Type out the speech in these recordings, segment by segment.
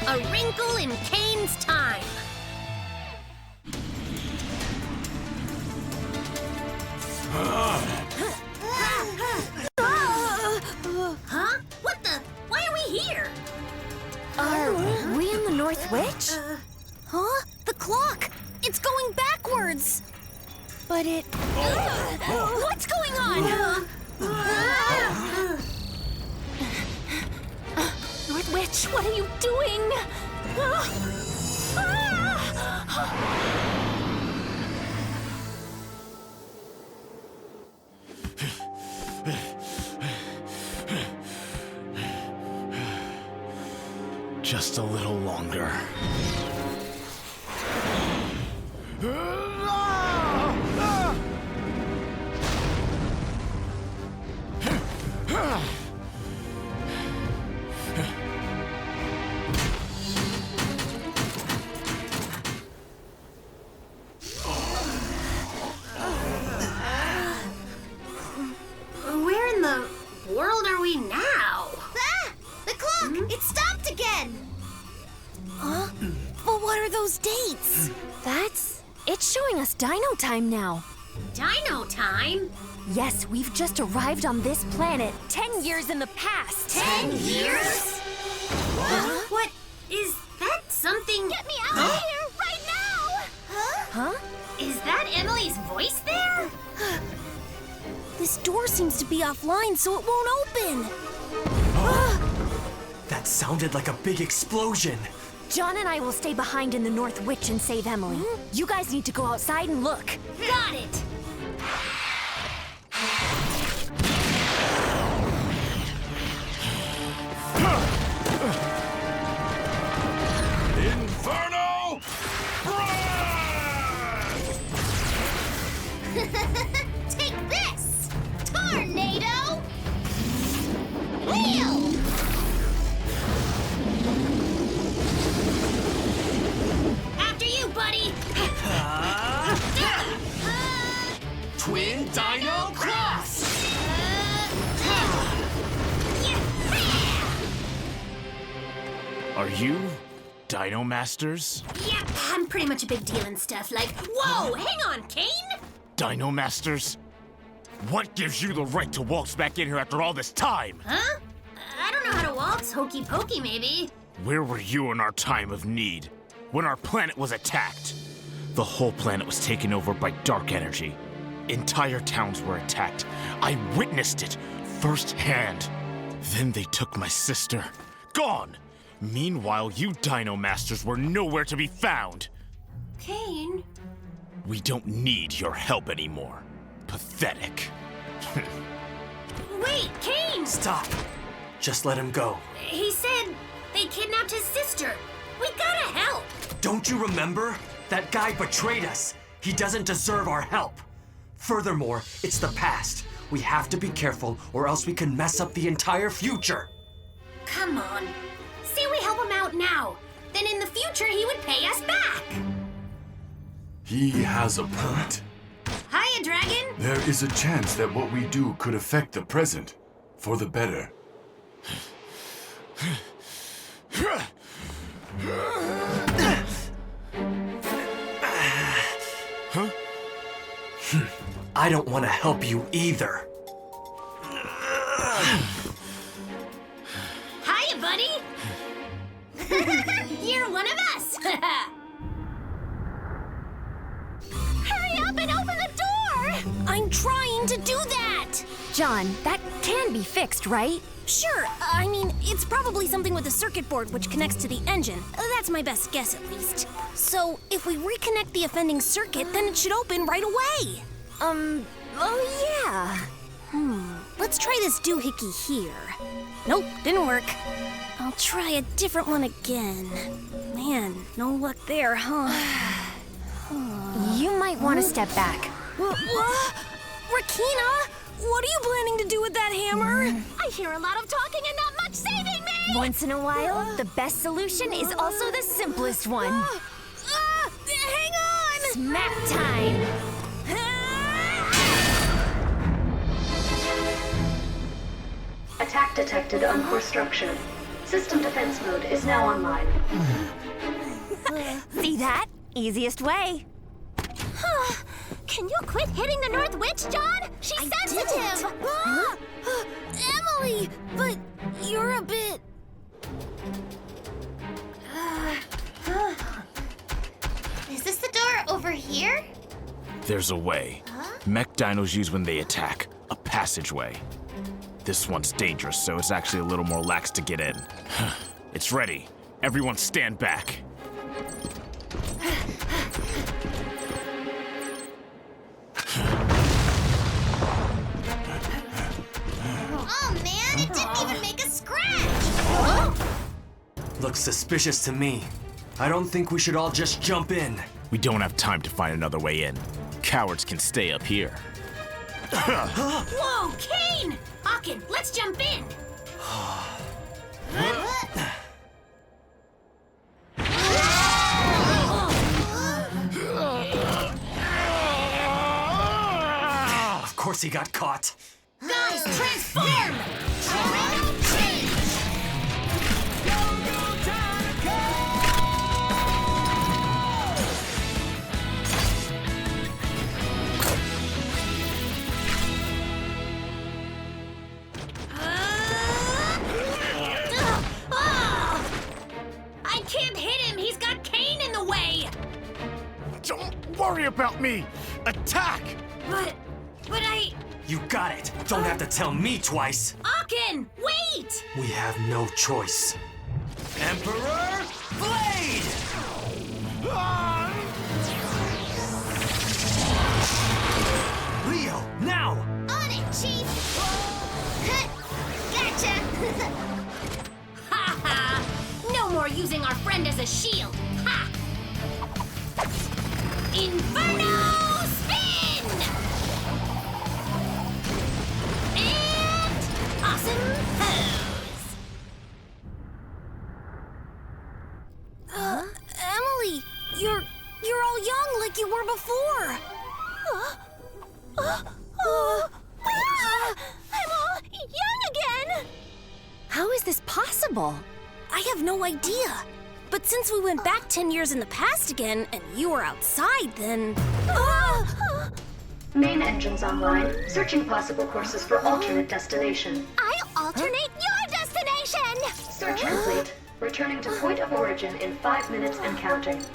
A wrinkle in Kane's time. Huh? What the? Why are we here? Are we in the North Witch? Huh? The clock! It's going backwards! But it... What's going on? North Witch, what are you doing? Just a little longer. Where in the world are we now? Ah! The clock! It stopped again! Huh? But what are those dates? It's showing us Dino time now. Dino time? Yes, we've just arrived on this planet 10 years in the past. 10 years? What? Is that something? Get me out of here right now! Huh? Is that Emily's voice there? This door seems to be offline, so it won't open. That sounded like a big explosion. John and I will stay behind in the North Witch and save Emily. You guys need to go outside and look. Got it! Inferno! Take this! Tornado! Wheel! After you, buddy! Twin Dino Cross! Are you Dino Masters? Yeah, I'm pretty much a big deal and stuff. Like, whoa, hang on, Kane! Dino Masters? What gives you the right to waltz back in here after all this time? Huh? I don't know how to waltz. Hokey pokey, maybe. Where were you in our time of need? When our planet was attacked? The whole planet was taken over by dark energy. Entire towns were attacked. I witnessed it firsthand. Then they took my sister. Gone! Meanwhile, you Dino Masters were nowhere to be found. Kane? We don't need your help anymore. Pathetic. Wait, Kane! Stop. Just let him go. He said they kidnapped his sister. We gotta help. Don't you remember? That guy betrayed us. He doesn't deserve our help. Furthermore, it's the past. We have to be careful or else we can mess up the entire future. Come on. Say we help him out now. Then in the future, he would pay us back. He has a point. Hiya, Dragon. There is a chance that what we do could affect the present, for the better. Huh? I don't want to help you either. Hiya, buddy. You're one of us. Hurry up and open the door! I'm trying to do that! John, that can be fixed, right? Sure. I mean, it's probably something with the circuit board which connects to the engine. That's my best guess, at least. So, if we reconnect the offending circuit, then it should open right away. Oh yeah. Let's try this doohickey here. Nope, didn't work. I'll try a different one again. Man, no luck there, huh? You might want to step back. What? Rakina, what are you planning to do with that hammer? I hear a lot of talking and not much saving me! Once in a while, the best solution is also the simplest one. Hang on! Smack time! Attack detected on core structure. System defense mode is now online. See that? Easiest way. Can you quit hitting the North Witch, John? She's sensitive! Emily, but you're a bit... Is this the door over here? There's a way. Mech dinos use when they attack. A passageway. This one's dangerous, so it's actually a little more lax to get in. It's ready. Everyone stand back. Oh man, it didn't even make a scratch! Looks suspicious to me. I don't think we should all just jump in. We don't have time to find another way in. Cowards can stay up here. Whoa, Kane! Akin, let's jump in! Of course he got caught. Guys, transform! Change! I can't hit him! He's got Kane in the way! Don't worry about me! Attack! But I... You got it. Don't have to tell me twice. Akin, wait! We have no choice. Emperor Blade! Leo, now! On it, Chief! Gotcha! Ha ha! No more using our friend as a shield! Ha! Inferno spin! And awesome pose! Emily, you're all young like you were before. I'm all young again! How is this possible? I have no idea. But since we went back 10 years in the past again, and you were outside, then... Main engines online. Searching possible courses for alternate destination. I'll alternate your destination! Search complete. Returning to point of origin in 5 minutes and counting.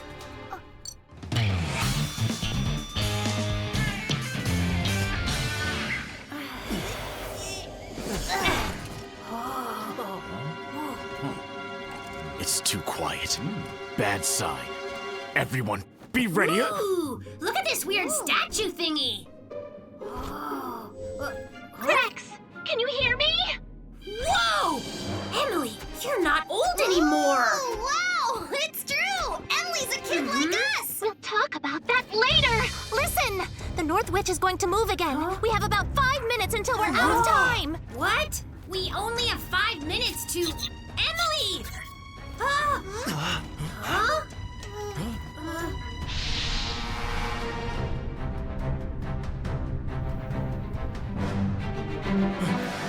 It's too quiet. Bad sign. Everyone, be ready. Ooh, look at this weird statue thingy! Rex, can you hear me? Whoa! Emily, you're not old anymore! Wow, it's true! Emily's a kid like us! We'll talk about that later! Listen, the North Witch is going to move again. We have about 5 minutes until we're out of time. What? We only have 5 minutes to... Emily! Huh?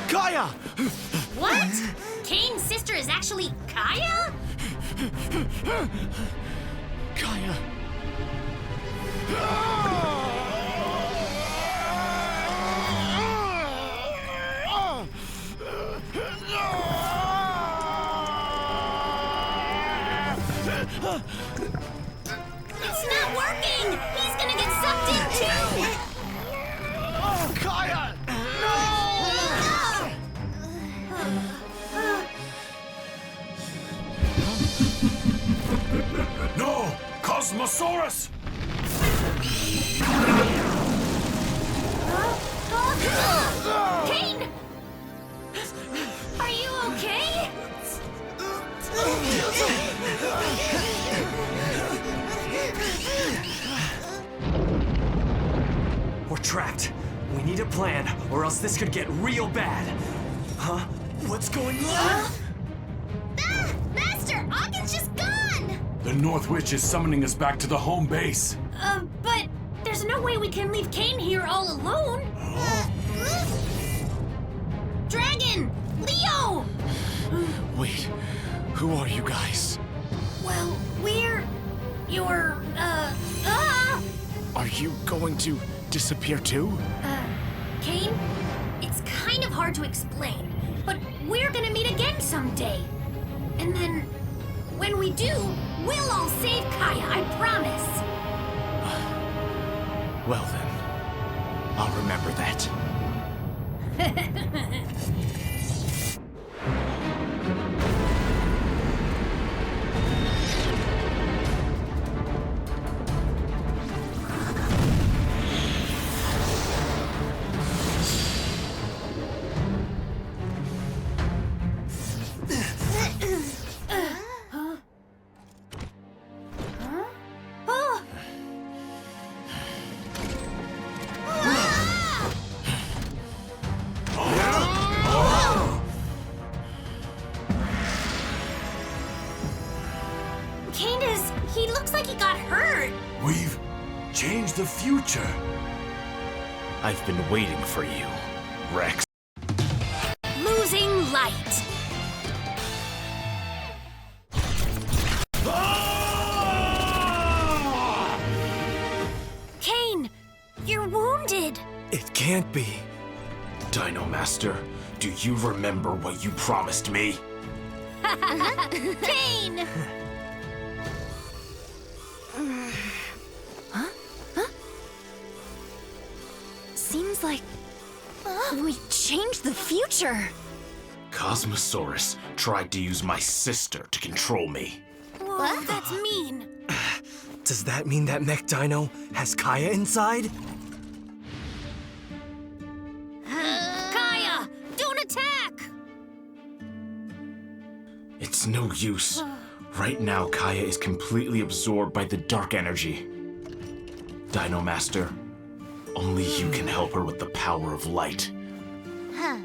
Kaya! What? Kane's sister is actually Kaya? Kaya! It's not working! He's gonna get sucked in too! Oh, Kaya! No! Cosmosaurus! Kane! Are you okay? We're trapped. We need a plan, or else this could get real bad. Huh? What's going on? Master, Akin's just gone! The North Witch is summoning us back to the home base. But there's no way we can leave Kane here all alone. Dragon! Leo! Wait, who are you guys? Well, we're your, Are you going to disappear too? Kane? It's kind of hard to explain, but we're gonna meet again someday. And then, when we do, we'll all save Kaya, I promise. Well then, I'll remember that. He looks like he got hurt. We've changed the future. I've been waiting for you, Rex. Losing light. Kane, you're wounded. It can't be. Dino Master, do you remember what you promised me? Kane! Seems like we changed the future. Cosmosaurus tried to use my sister to control me. Whoa, that's mean. Does that mean that Mech Dino has Kaya inside? Kaya, don't attack! It's no use. Right now, Kaya is completely absorbed by the dark energy. Dino Master, only you can help her with the power of light. Huh.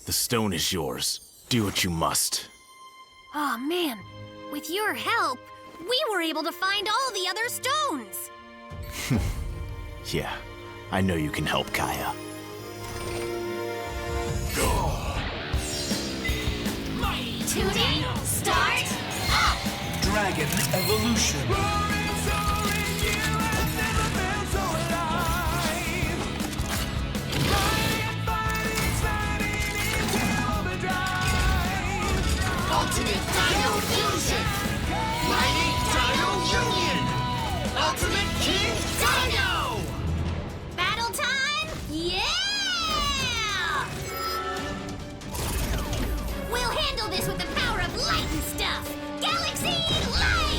The stone is yours. Do what you must. Oh man, with your help, we were able to find all the other stones. Yeah, I know you can help Kaya. Tuning, start, up! Dragon Evolution. Ultimate Dino Fusion! Mighty Dino Union! Ultimate King Dino! Battle time? Yeah! We'll handle this with the power of light and stuff! Galaxy Light!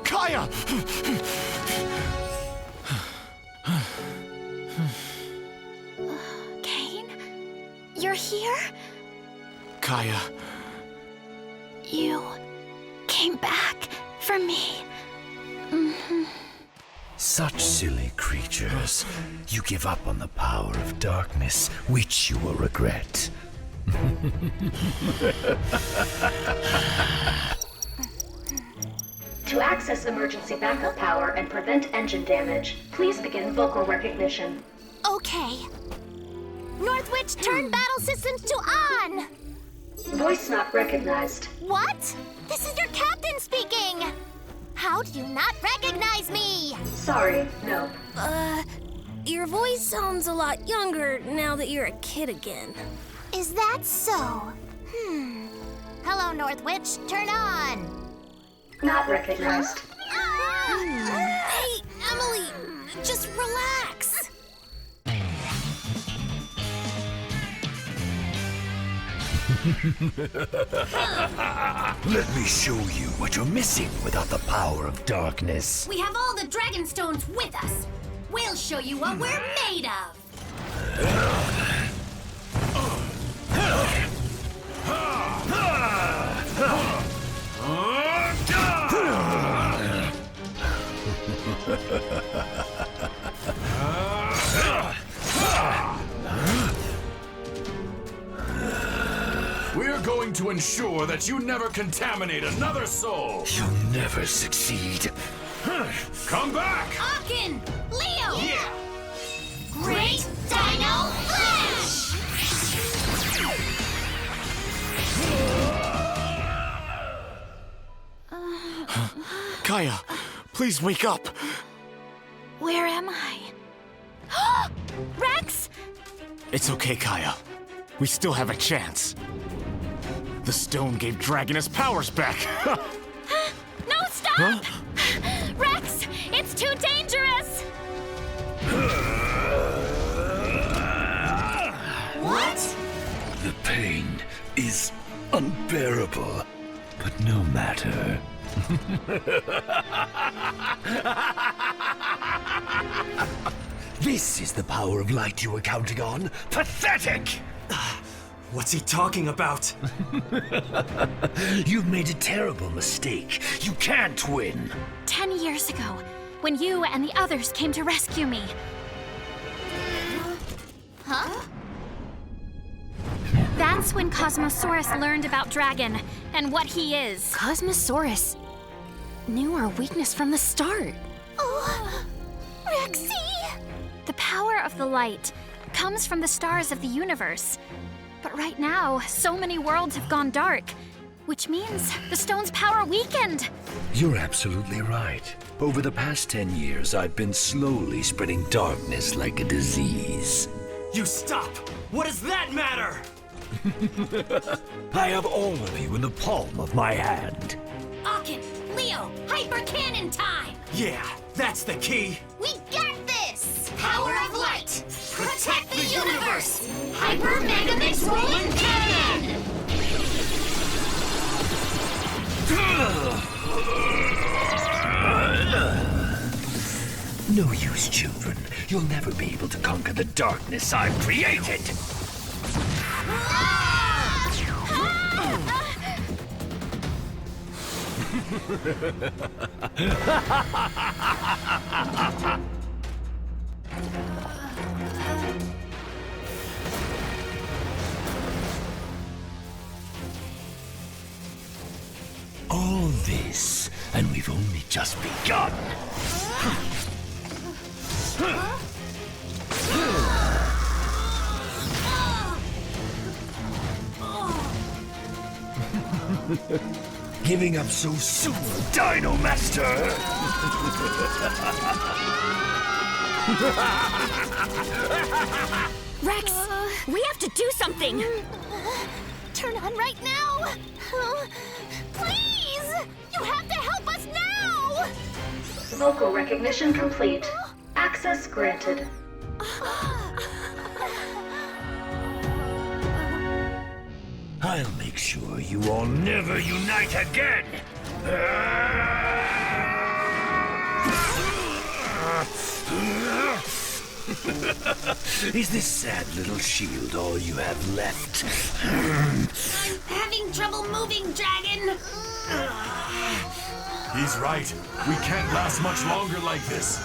Kaya! Kane, you're here? Kaya, You came back for me. Such silly creatures. You give up on the power of darkness, which you will regret. To access emergency backup power and prevent engine damage, please begin vocal recognition. Okay. Northwich, turn battle systems to on! Voice not recognized. What? This is your captain speaking! How do you not recognize me? Sorry, no. Your voice sounds a lot younger now that you're a kid again. Is that so? Hello, Northwich, turn on! Not recognized. Hey, Emily, just relax. Let me show you what you're missing without the power of darkness. We have all the dragon stones with us. We'll show you what we're made of. We're going going to ensure that you never contaminate another soul. You'll never succeed. Come back! Akin! Leo! Yeah! Great Dino Flash! Kaya, please wake up. Where am I? Rex! It's okay, Kaya. We still have a chance. The stone gave Dragon his powers back. No, stop! Rex, it's too dangerous! What? The pain is unbearable, but no matter. This is the power of light you were counting on? Pathetic! What's he talking about? You've made a terrible mistake. You can't win. 10 years ago, when you and the others came to rescue me. Huh? That's when Cosmosaurus learned about Dragon and what he is. Cosmosaurus knew our weakness from the start. Oh, Rexy! The power of the light comes from the stars of the universe. But right now, so many worlds have gone dark, which means the stone's power weakened. You're absolutely right. Over the past 10 years, I've been slowly spreading darkness like a disease. You stop! What does that matter? I have all of you in the palm of my hand. Akin! Leo! Hyper cannon time! Yeah, that's the key. We got this! Power of light! Protect the universe! Hyper Mega Mix Rolling Cannon! No use, children. You'll never be able to conquer the darkness I've created. All this, and we've only just begun. Giving up so soon, Dino Master! Rex, we have to do something! Turn on right now! Please! You have to help us now! Vocal recognition complete. Access granted. I'll make sure you all never unite again! Is this sad little shield all you have left? I'm having trouble moving, Dragon! He's right. We can't last much longer like this.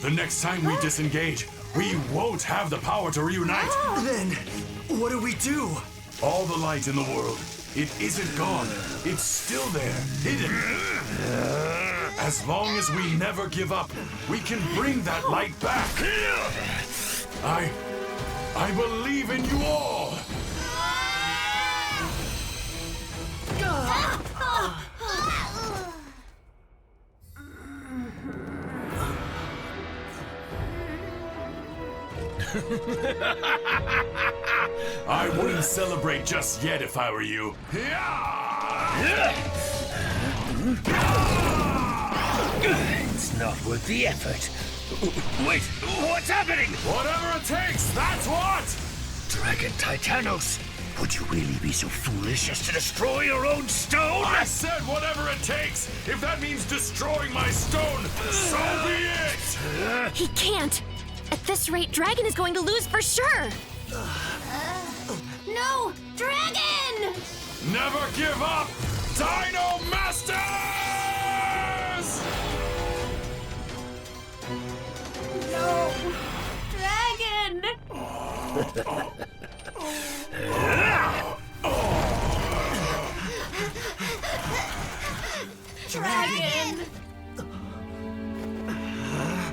The next time we disengage, we won't have the power to reunite. Then, what do we do? All the light in the world, it isn't gone. It's still there, hidden. As long as we never give up, we can bring that light back. I believe in you all. I wouldn't celebrate just yet if I were you. It's not worth the effort. Wait, what's happening? Whatever it takes, that's what! Dragon Titanos, would you really be so foolish as to destroy your own stone? I said whatever it takes! If that means destroying my stone, so be it! He can't! At this rate, Dragon is going to lose for sure! No! Dragon! Never give up! Dino Masters! No! Dragon! Dragon!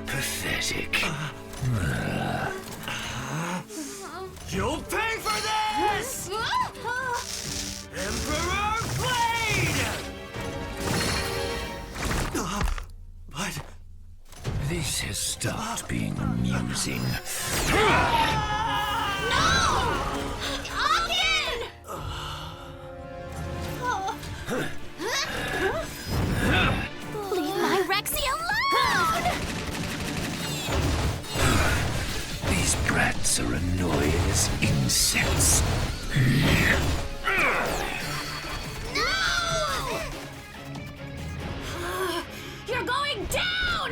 Pathetic. You'll pay for this! Emperor Blade! But... This has stopped being amusing. Leave my Rexy alone! These brats are annoying as insects. You're going down!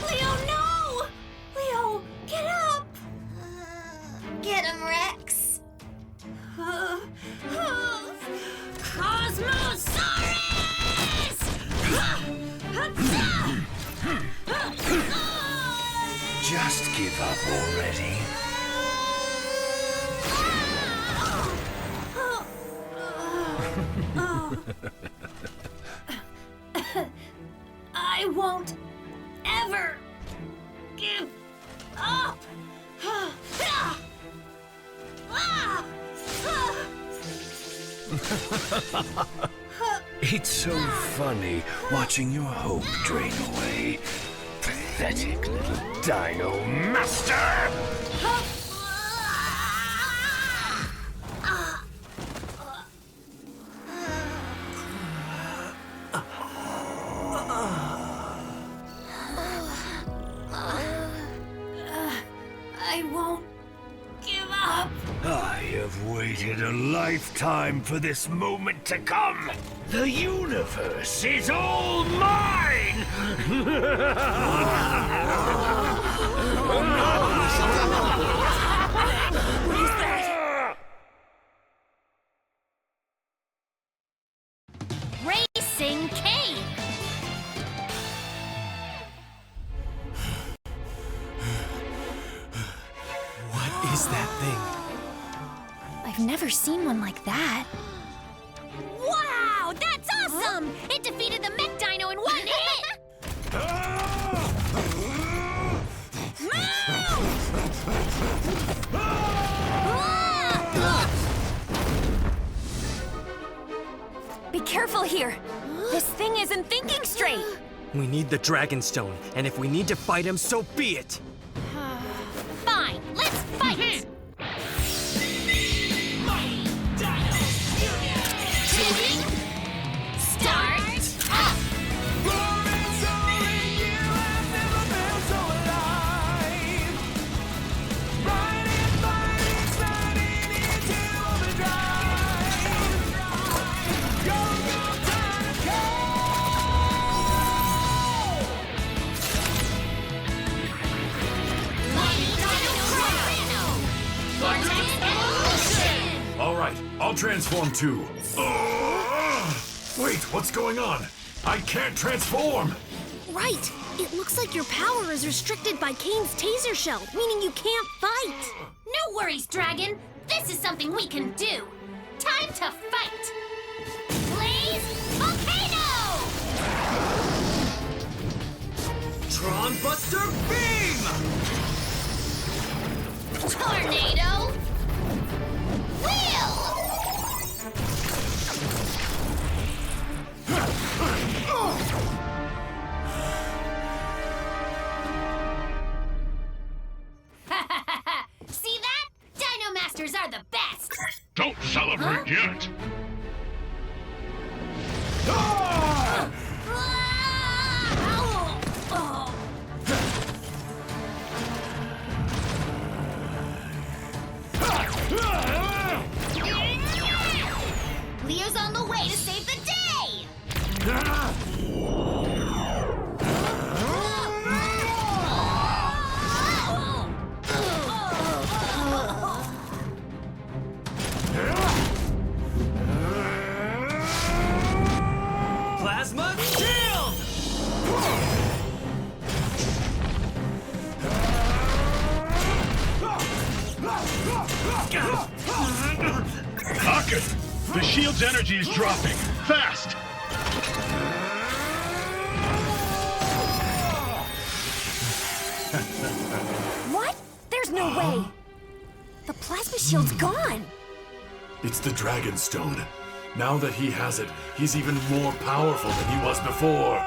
Leo, no! Leo, get up! Get him, Rex. Cosmosaurus! Just give up already. I won't ever give up. It's so funny watching your hope drain away. Pathetic little Dino Master! I won't give up. I have waited a lifetime for this moment to come. The universe is all mine! Racing Kane. What is that thing? I've never seen one like that. Wow, that's awesome! It defeated the Mech Dino in one hit! Be careful here. This thing isn't thinking straight. We need the Dragon Stone, and if we need to fight him, so be it! Fine, let's fight! Shooting, start, up! All right, I'll transform too. Wait, what's going on? I can't transform! Right. It looks like your power is restricted by Kane's taser shell, meaning you can't fight. No worries, Dragon. This is something we can do. Time to fight! Blaze Volcano! Tron Buster Beam! Tornado! Wheel! See that? Dino Masters are the best! Don't celebrate yet! Leo's on the way to save the day! The shield's energy is dropping. Fast! What? There's no way. The plasma shield's gone. It's the Dragon Stone. Now that he has it, he's even more powerful than he was before.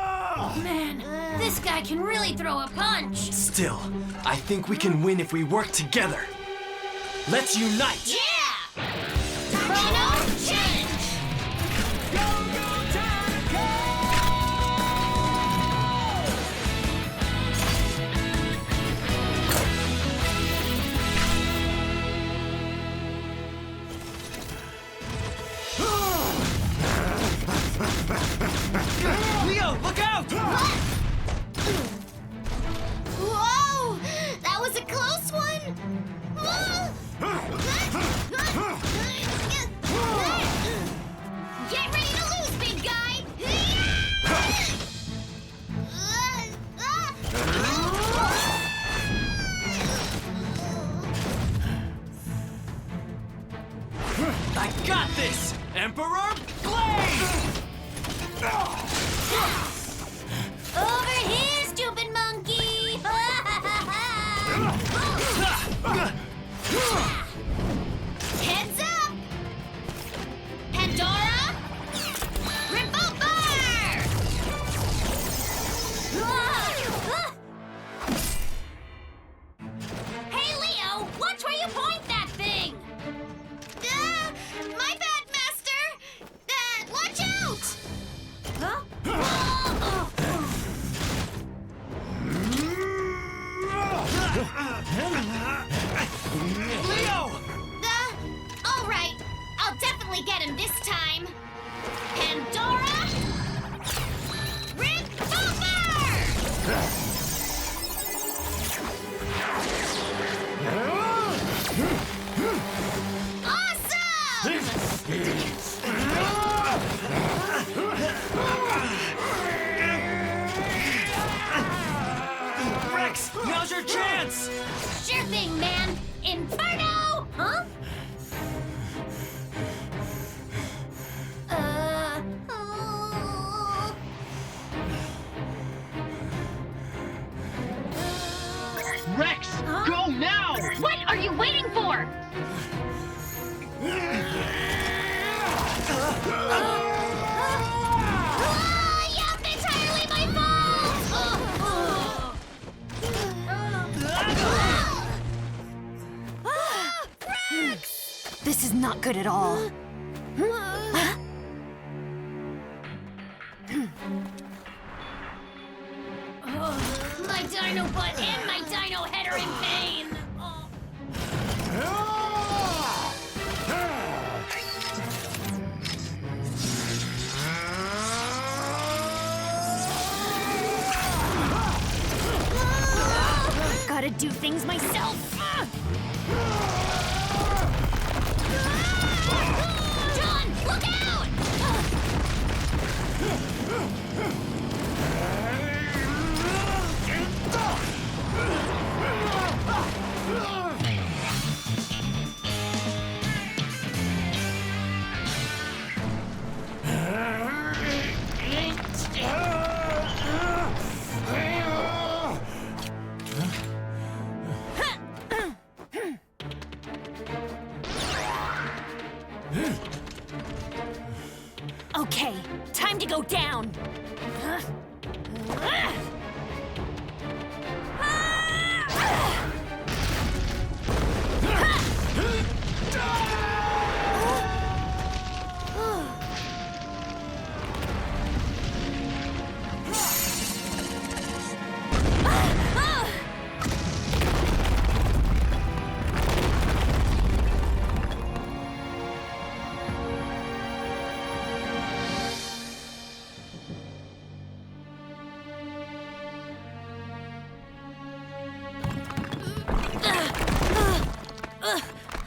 Man, this guy can really throw a punch. Still, I think we can win if we work together. Let's unite! Yeah! Dino change! Leo, look out! Whoa! That was a close one! Get ready to lose, big guy! I got this! Emperor Blade! Over here, stupid monkey! Heads up! Pandora! Revolver! Hey, Leo! Watch where you point that thing! My bad, Master! Watch out! Huh? Leo! All right. I'll definitely get him this time. Pandora! Rex, now's your chance! Sure thing, man! Inferno! Huh? Rex, go now! What are you waiting for? Yup, entirely my fault! This is not good at all. My dino butt and my dino head are in pain! Gotta do things myself. John, look out! Okay, time to go down.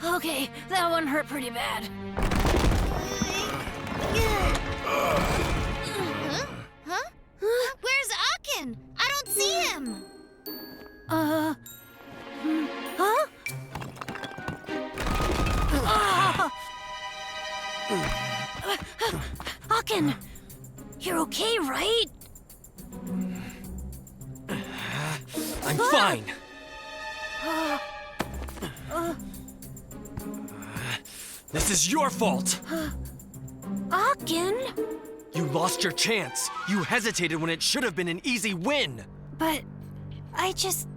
Okay, that one hurt pretty bad. Huh? Where's Akin? I don't see him. Huh? Aachen, you're okay, right? I'm fine. This is your fault. Aachen? You lost your chance. You hesitated when it should have been an easy win. But I just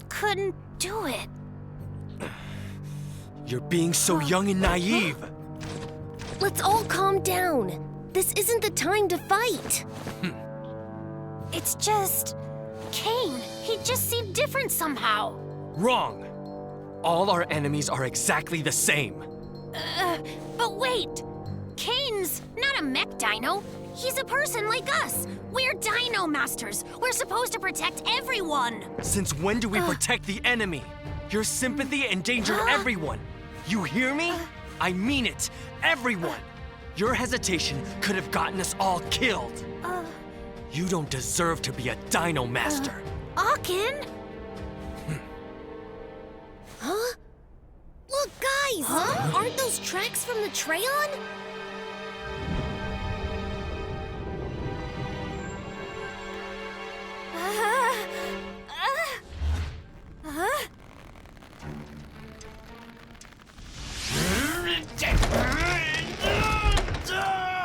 couldn't do it. You're being so young and naive. Let's all calm down. This isn't the time to fight. It's just... Kane, he just seemed different somehow. Wrong. All our enemies are exactly the same. But wait! Kane's not a mech dino. He's a person like us. We're Dino Masters. We're supposed to protect everyone. Since when do we protect the enemy? Your sympathy endangered everyone. You hear me? I mean it. Everyone. Your hesitation could have gotten us all killed. You don't deserve to be a Dino Master. Aachen? Huh? Look, guys! Aren't those tracks from the Trayon?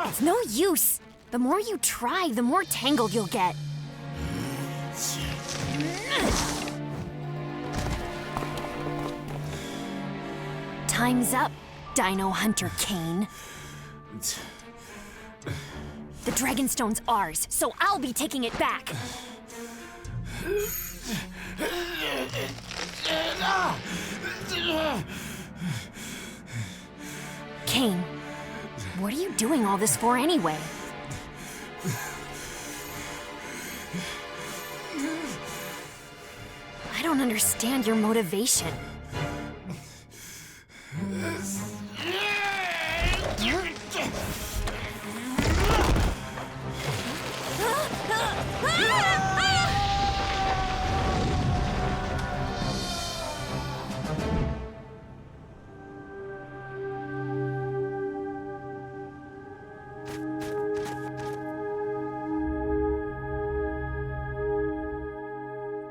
It's no use. The more you try, the more tangled you'll get. Time's up, Dino Hunter Kane. The Dragonstone's ours, so I'll be taking it back. Kane, what are you doing all this for anyway? I don't understand your motivation.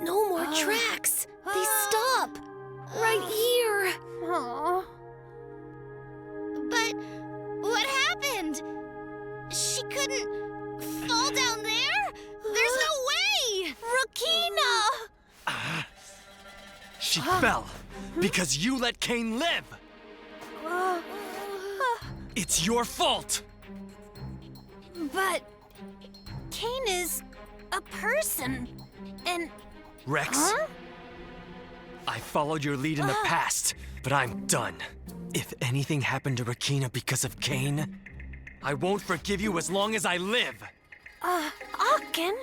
No more tracks. They stop. Right here. But what happened? She couldn't fall down there? There's no way! Rakina! She fell because you let Kane live. It's your fault. But Kane is a person, and... Rex, I followed your lead in the past, but I'm done. If anything happened to Rakina because of Kane, I won't forgive you as long as I live. Aachen?